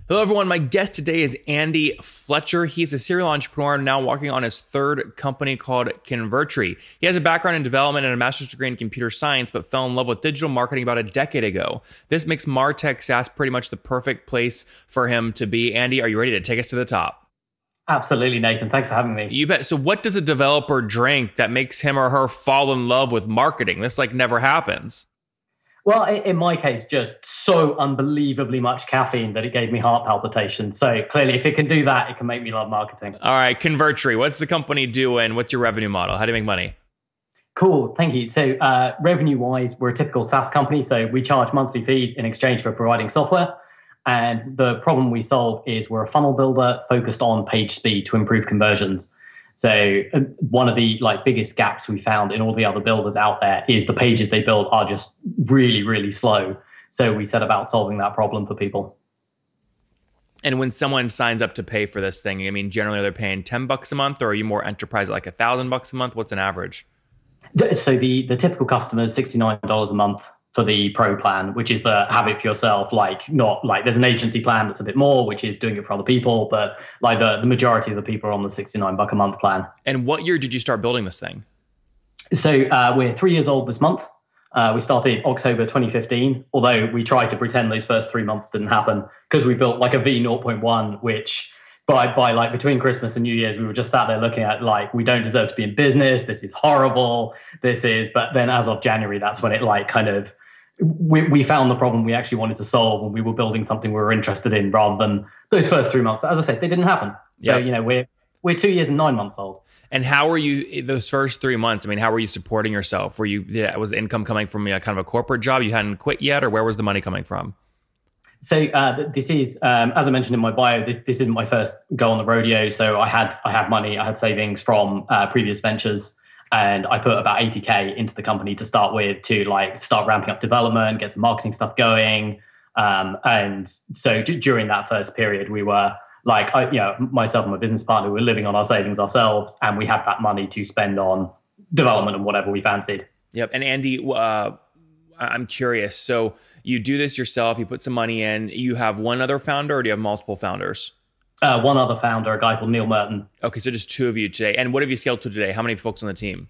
Hello, everyone. My guest today is Andy Fletcher. He's a serial entrepreneur now working on his third company called Convertry. He has a background in development and a master's degree in computer science, but fell in love with digital marketing about a decade ago. This makes martech SaaS pretty much the perfect place for him to be. Andy, are you ready to take us to the top? Absolutely, Nathan. Thanks for having me. You bet. So what does a developer drink that makes him or her fall in love with marketing? This never happens. Well, in my case, just so unbelievably much caffeine that it gave me heart palpitations. So clearly, if it can do that, it can make me love marketing. All right, Convertry. What's the company doing? What's your revenue model? How do you make money? Cool. Thank you. So revenue-wise, we're a typical SaaS company. So we charge monthly fees in exchange for providing software. And the problem we solve is we're a funnel builder focused on page speed to improve conversions. So one of the biggest gaps we found in all the other builders out there is the pages they build are just really, really slow. So we set about solving that problem for people. And when someone signs up to pay for this thing, I mean, generally they're paying $10 a month, or are you more enterprise, like $1,000 a month? What's an average? So the typical customer is $69 a month for the pro plan, which is the have it for yourself, there's an agency plan that's a bit more, which is doing it for other people, but the majority of the people are on the $69 a month plan. And what year did you start building this thing? So we're 3 years old this month. We started October 2015, although we tried to pretend those first 3 months didn't happen because we built a V0.1, which by between Christmas and New Year's, we were just sat there looking at we don't deserve to be in business. This is horrible. But then as of January, that's when it we found the problem we actually wanted to solve, and we were building something we were interested in rather than those first 3 months. As I said, they didn't happen. So, we're 2 years and 9 months old. And how were you those first 3 months? I mean, how were you supporting yourself? Was the income coming from kind of a corporate job? You hadn't quit yet, or where was the money coming from? So this is, as I mentioned in my bio, this isn't my first go on the rodeo. So I had money, I had savings from previous ventures. And I put about 80K into the company to start with, to start ramping up development, get some marketing stuff going. And so during that first period, we were myself and my business partner, we were living on our savings ourselves, and we had that money to spend on development and whatever we fancied. Yep. And Andy, I'm curious. So you do this yourself, you put some money in, you have one other founder, or do you have multiple founders? One other founder, a guy called Neil Merton. Okay, so just two of you today. And what have you scaled to today? How many folks on the team?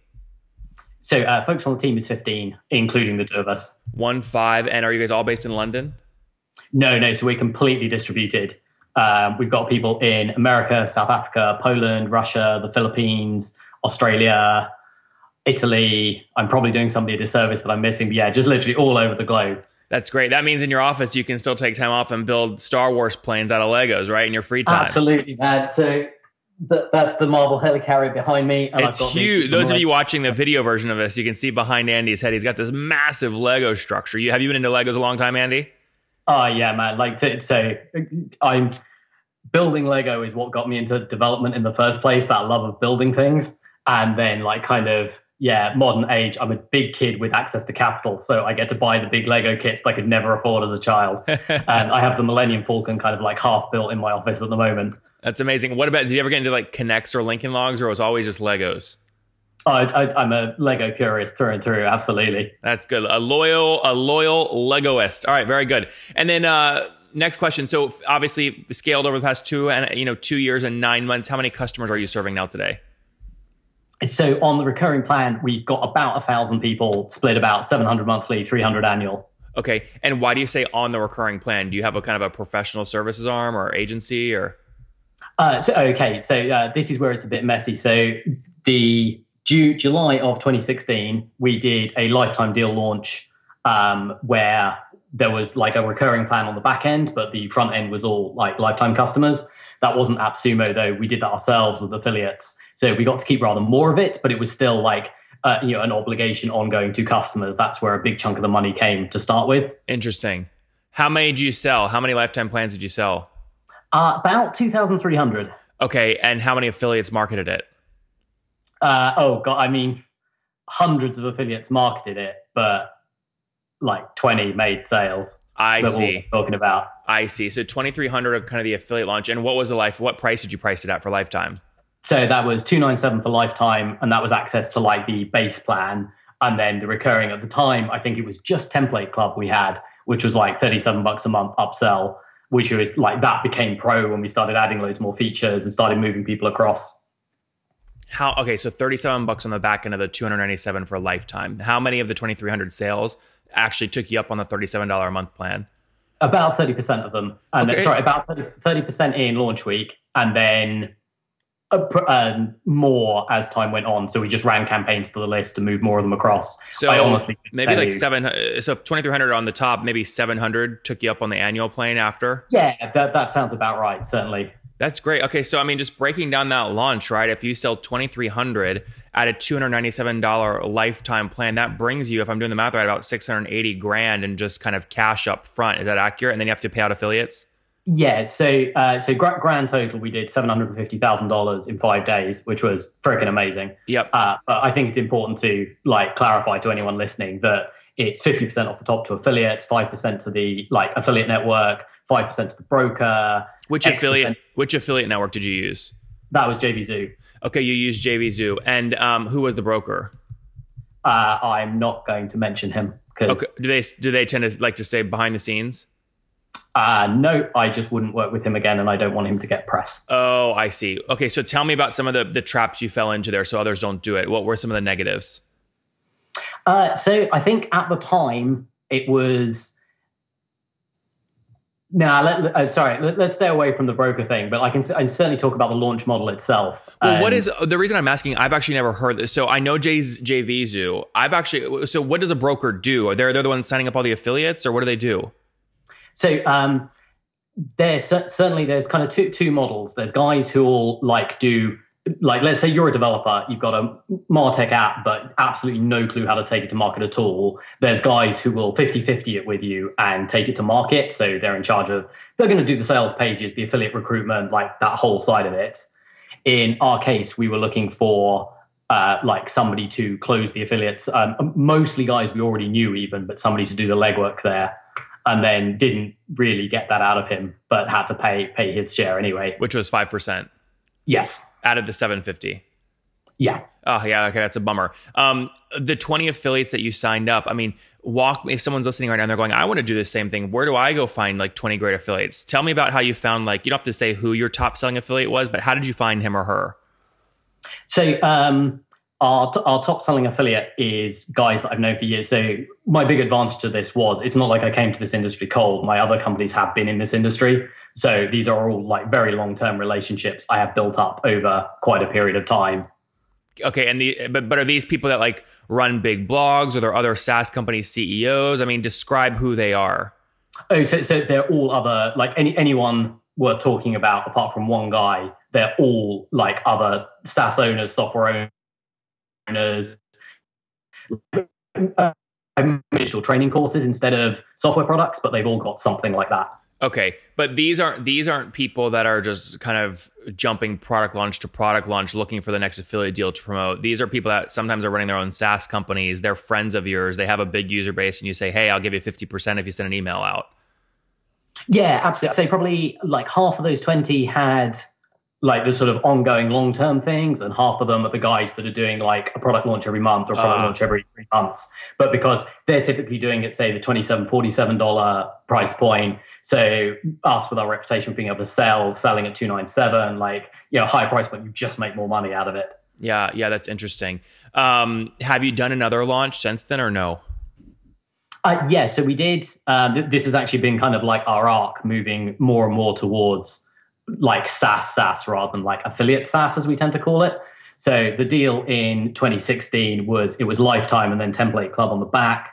So folks on the team is 15, including the two of us. 15. And are you guys all based in London? No. So we're completely distributed. We've got people in America, South Africa, Poland, Russia, the Philippines, Australia, Italy. I'm probably doing somebody a disservice that I'm missing. But yeah, just literally all over the globe. That's great. That means in your office, you can still take time off and build Star Wars planes out of Legos, right? In your free time. Absolutely, man. So that's the Marvel helicarrier behind me. And it's huge. Those of you watching the video version of this, you can see behind Andy's head, he's got this massive Lego structure. Have you been into Legos a long time, Andy? Oh, yeah, man. So I'm building Lego is what got me into development in the first place, that love of building things. And then modern age, I'm a big kid with access to capital, so I get to buy the big Lego kits that I could never afford as a child. And I have the Millennium Falcon kind of half built in my office at the moment. That's amazing. What about, did you ever get into Connects or Lincoln Logs, or was it always just Legos? Oh, I'm a Lego purist through and through. Absolutely. That's good. A loyal Legoist. All right, very good. And then next question. So obviously scaled over the past 2 years and 9 months. How many customers are you serving now today? So on the recurring plan, we've got about 1,000 people, split about 700 monthly, 300 annual. Okay. And why do you say on the recurring plan? Do you have a kind of a professional services arm or agency or? So this is where it's a bit messy. So the July of 2016, we did a lifetime deal launch where there was a recurring plan on the back end, but the front end was all lifetime customers. That wasn't AppSumo, though. We did that ourselves with affiliates. So we got to keep rather more of it, but it was still an obligation ongoing to customers. That's where a big chunk of the money came to start with. Interesting. How many did you sell? How many lifetime plans did you sell? About 2,300. Okay. And how many affiliates marketed it? Hundreds of affiliates marketed it, but 20 made sales. I see. Talking about. I see. So 2,300 of kind of the affiliate launch. And what was what price did you price it at for lifetime? So that was $297 for lifetime, and that was access to the base plan, and then the recurring at the time. I think it was just Template Club we had, which was $37 a month upsell. which was like that became pro when we started adding loads more features and started moving people across. Okay, so $37 on the back end of the $297 for a lifetime. How many of the 2,300 sales actually took you up on the $37 a month plan? About 30% of them. And okay. Sorry, about 30% in launch week, and then more as time went on. So we just ran campaigns to the list to move more of them across. So I honestly maybe like so 2,300 on the top, maybe 700 took you up on the annual plan after? Yeah, that sounds about right, certainly. That's great. Okay, so I mean, just breaking down that launch, right? If you sell 2,300 at a $297 lifetime plan, that brings you, if I'm doing the math right, about 680 grand and just kind of cash up front. Is that accurate? And then you have to pay out affiliates? Yeah. So grand total, we did $750,000 in 5 days, which was freaking amazing. Yep. But I think it's important to like clarify to anyone listening that it's 50% off the top to affiliates, 5% to the like affiliate network, 5% to the broker. Which affiliate network did you use? That was JVZoo. Okay, you used JVZoo. And who was the broker? I'm not going to mention him because. Okay. Do they tend to like to stay behind the scenes? No, I just wouldn't work with him again, and I don't want him to get press. Oh, I see. Okay, so tell me about some of the traps you fell into there, so others don't do it. What were some of the negatives? So I think at the time it was. Let's stay away from the broker thing, but I can certainly talk about the launch model itself. Well, what is the reason I'm asking? I've actually never heard this. So I know JVZoo. So what does a broker do? They're the ones signing up all the affiliates, or what do they do? So there's kind of two models. There's guys who will let's say you're a developer, you've got a martech app, but absolutely no clue how to take it to market at all. There's guys who will 50-50 it with you and take it to market. So they're going to do the sales pages, the affiliate recruitment, like that whole side of it. In our case, we were looking for somebody to close the affiliates, mostly guys we already knew even, but somebody to do the legwork there. And then didn't really get that out of him, but had to pay his share anyway. Which was 5%. Yes. Out of the 750. Yeah. Oh, yeah. Okay. That's a bummer. The 20 affiliates that you signed up, I mean, if someone's listening right now and they're going, I want to do the same thing. Where do I go find like 20 great affiliates? Tell me about how you found, like, you don't have to say who your top selling affiliate was, but how did you find him or her? So, our top selling affiliate is guys that I've known for years. So my big advantage to this was it's not like I came to this industry cold. My other companies have been in this industry. So these are all like very long-term relationships I have built up over quite a period of time. Okay. And but are these people that like run big blogs, or they're other SaaS companies CEOs? I mean, describe who they are. Oh, so they're all other, like anyone worth talking about apart from one guy. They're all like other SaaS owners, software owners, initial training courses instead of software products, but they've all got something like that. Okay, but these aren't people that are just kind of jumping product launch to product launch looking for the next affiliate deal to promote. These are people that sometimes are running their own SaaS companies. They're friends of yours. They have a big user base, and you say, hey, I'll give you 50% if you send an email out. Yeah, absolutely. I'd say probably like half of those 20 had like the sort of ongoing long-term things, and half of them are the guys that are doing like a product launch every month or a product launch every 3 months. But because they're typically doing it, say the $27, $47 price point. So us with our reputation for being able to selling at $297, like, higher price point, you just make more money out of it. Yeah, that's interesting. Have you done another launch since then or no? Yeah, so we did. This has actually been kind of like our arc, moving more and more towards like SaaS rather than like affiliate SaaS, as we tend to call it. So the deal in 2016 was lifetime and then template club on the back.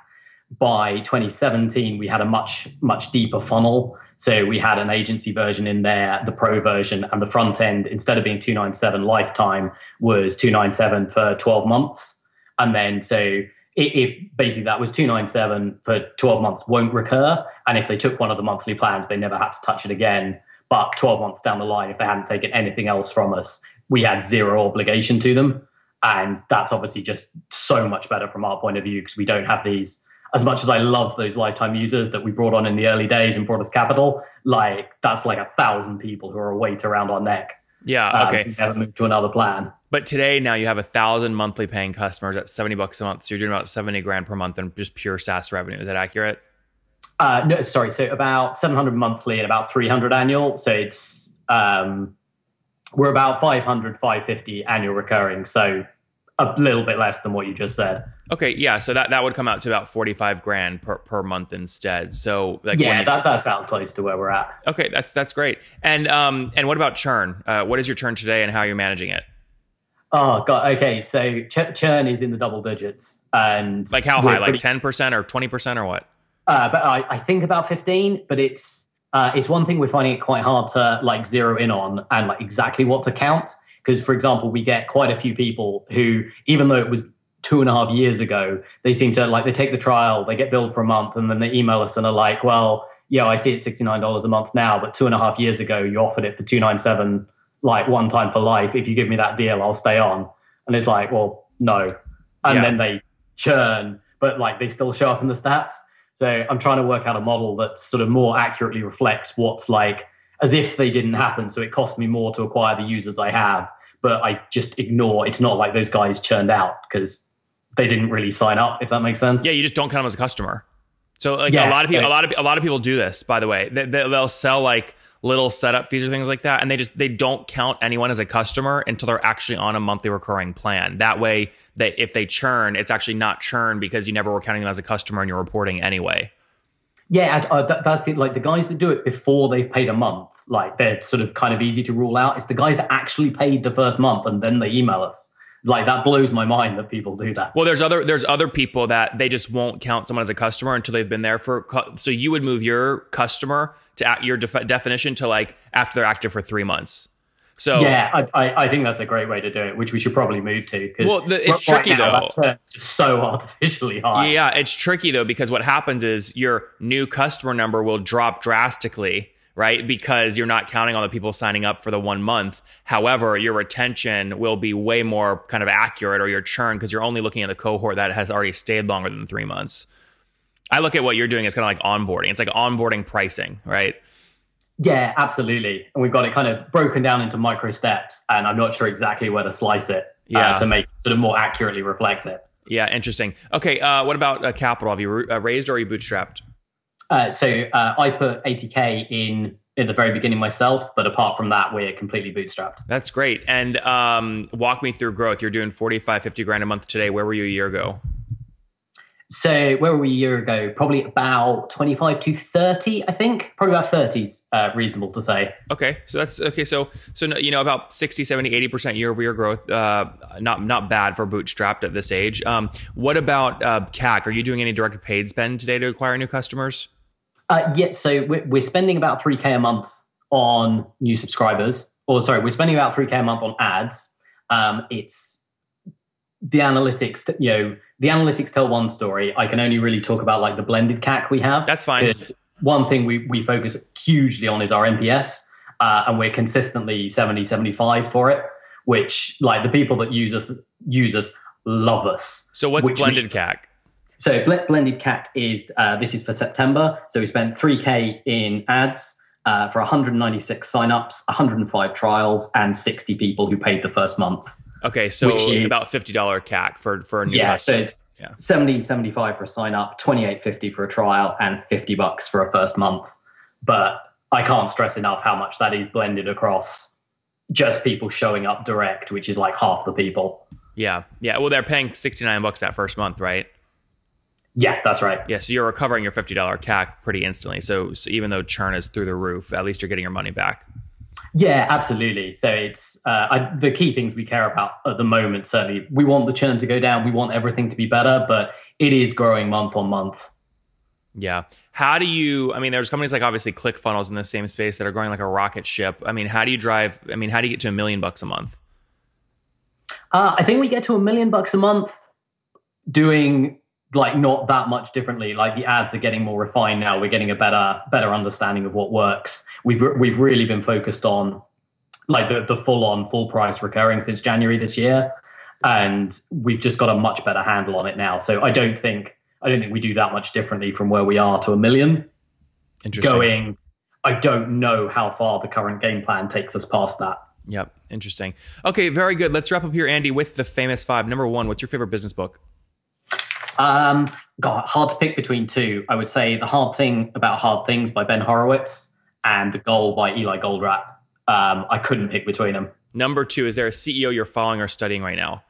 By 2017, we had a much deeper funnel. So we had an agency version in there, the pro version, and the front end, instead of being $297 lifetime, was $297 for 12 months. And then so if basically that was $297 for 12 months won't recur. And if they took one of the monthly plans, they never had to touch it again. But 12 months down the line, if they hadn't taken anything else from us, we had zero obligation to them. And that's obviously just so much better from our point of view, because we don't have these, as much as I love those lifetime users that we brought on in the early days and brought us capital, like that's like 1,000 people who are a weight around our neck. Yeah. Okay. We never moved to another plan. But today, now you have 1,000 monthly paying customers at $70 a month. So you're doing about 70 grand per month in just pure SaaS revenue. Is that accurate? No, sorry. So about 700 monthly and about 300 annual. So it's we're about 500, 550 annual recurring. So a little bit less than what you just said. Okay, yeah. So that would come out to about 45 grand per month instead. So like, yeah, that sounds close to where we're at. Okay, that's great. And what about churn? What is your churn today, and how are you managing it? Oh God. Okay. So churn is in the double digits, and like how high? Like 10% or 20% or what? But I think about 15. But it's one thing we're finding it quite hard to like zero in on and like exactly what to count. Because, for example, we get quite a few people who, even though it was 2.5 years ago, they seem to like, they take the trial, they get billed for a month, and then they email us and are like, well, yeah, I see it's $69 a month now, but 2.5 years ago, you offered it for $297, like one time for life. If you give me that deal, I'll stay on. And it's like, well, no. And then they churn, but like they still show up in the stats. So I'm trying to work out a model that sort of more accurately reflects what's like, as if they didn't happen. So it costs me more to acquire the users I have, but I just ignore. It's not like those guys churned out because they didn't really sign up, if that makes sense. Yeah, you just don't count them as a customer. So like a lot of people do this, by the way. They'll sell like little setup fees or things like that, and they don't count anyone as a customer until they're actually on a monthly recurring plan. That way, if they churn, it's actually not churn because you never were counting them as a customer and you're reporting anyway. Yeah, that's it. Like the guys that do it before they've paid a month, like they're sort of kind of easy to rule out. It's the guys that actually paid the first month and then they email us. Like that blows my mind that people do that. Well, there's other people that they just won't count someone as a customer until they've been there for. So you would move your customer to your definition to like after they're active for 3 months. So yeah, I think that's a great way to do it, which we should probably move to. Well, it's tricky though. It's just so artificially high. Yeah, it's tricky though, because what happens is your new customer number will drop drastically, right? Because you're not counting on the people signing up for the 1 month. However, your retention will be way more kind of accurate, or your churn, because you're only looking at the cohort that has already stayed longer than 3 months. I look at what you're doing as kind of like onboarding. It's like onboarding pricing, right? Yeah, absolutely. And we've got it kind of broken down into micro steps, and I'm not sure exactly where to slice it to make it sort of more accurately reflect it. Yeah, interesting. Okay, what about capital? Have you raised or are you bootstrapped? So I put 80K in the very beginning myself, but apart from that, we're completely bootstrapped. That's great. And walk me through growth. You're doing 45, 50 grand a month today. Where were you a year ago? So where were we a year ago? Probably about 25 to 30, I think. Probably about 30's reasonable to say. Okay. So that's okay. So you know, about 60, 70, 80% year over year growth. Not bad for bootstrapped at this age. What about CAC? Are you doing any direct paid spend today to acquire new customers? Yeah. So we're spending about 3K a month on new subscribers. Or sorry, we're spending about 3K a month on ads. It's the analytics, the analytics tell one story. I can only really talk about like the blended CAC we have. That's fine. One thing we focus hugely on is our NPS, and we're consistently 70, 75 for it, which like the people that use us love us. So what's blended CAC? So blended CAC is, this is for September. So we spent 3K in ads for 196 signups, 105 trials, and 60 people who paid the first month. Okay, so about $50 CAC for a new customer. So it's $17.75 for a sign up, $28.50 for a trial, and $50 for a first month. But I can't stress enough how much that is blended across just people showing up direct, which is like half the people. Yeah. Well, they're paying $69 that first month, right? Yeah, that's right. Yeah, so you're recovering your $50 CAC pretty instantly. So even though churn is through the roof, at least you're getting your money back. Yeah, absolutely. So it's the key things we care about at the moment. Certainly, we want the churn to go down. We want everything to be better, but it is growing month on month. Yeah. How do you? I mean, there's companies like obviously ClickFunnels in the same space that are growing like a rocket ship. I mean, how do you get to $1 million a month? I think we get to $1 million a month doing like not that much differently. Like the ads are getting more refined now. We're getting a better understanding of what works. We've really been focused on like the full price recurring since January this year, and we've just got a much better handle on it now. So I don't think we do that much differently from where we are to $1 million. Interesting. I don't know how far the current game plan takes us past that. Yep. Interesting. Okay. Very good. Let's wrap up here, Andy, with the famous 5. Number 1, what's your favorite business book? God, hard to pick between two. I would say The Hard Thing About Hard Things by Ben Horowitz and The Goal by Eli Goldratt. I couldn't pick between them. Number two, is there a CEO you're following or studying right now?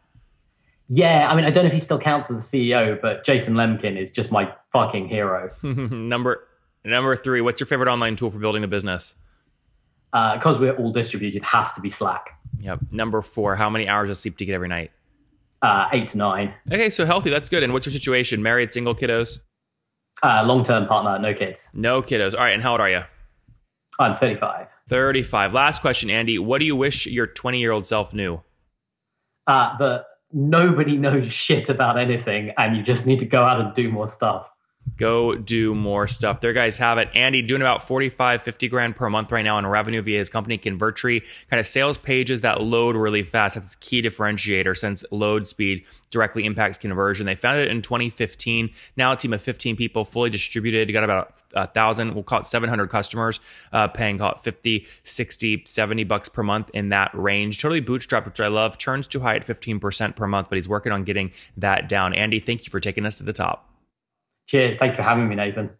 Yeah, I mean, I don't know if he still counts as a CEO, but Jason Lemkin is just my fucking hero. Number three, what's your favorite online tool for building a business? Because we're all distributed, has to be Slack. Yep. Number four, how many hours of sleep do you get every night? 8 to 9. Okay, so healthy. That's good. And what's your situation? Married, single, kiddos? Long-term partner, no kids. No kiddos. All right, and how old are you? I'm 35. 35. Last question, Andy. What do you wish your 20-year-old self knew? That nobody knows shit about anything, and you just need to go out and do more stuff. Go do more stuff. There, guys, have it. Andy doing about 45, 50 grand per month right now in revenue via his company Convertry. Kind of sales pages that load really fast. That's his key differentiator, since load speed directly impacts conversion. They founded it in 2015. Now a team of 15 people, fully distributed. You got about 1,000, we'll call it 700 customers, paying, call it 50, 60, 70 bucks per month in that range. Totally bootstrapped, which I love. Churn's too high at 15% per month, but he's working on getting that down. Andy, thank you for taking us to the top. Cheers. Thank you for having me, Nathan.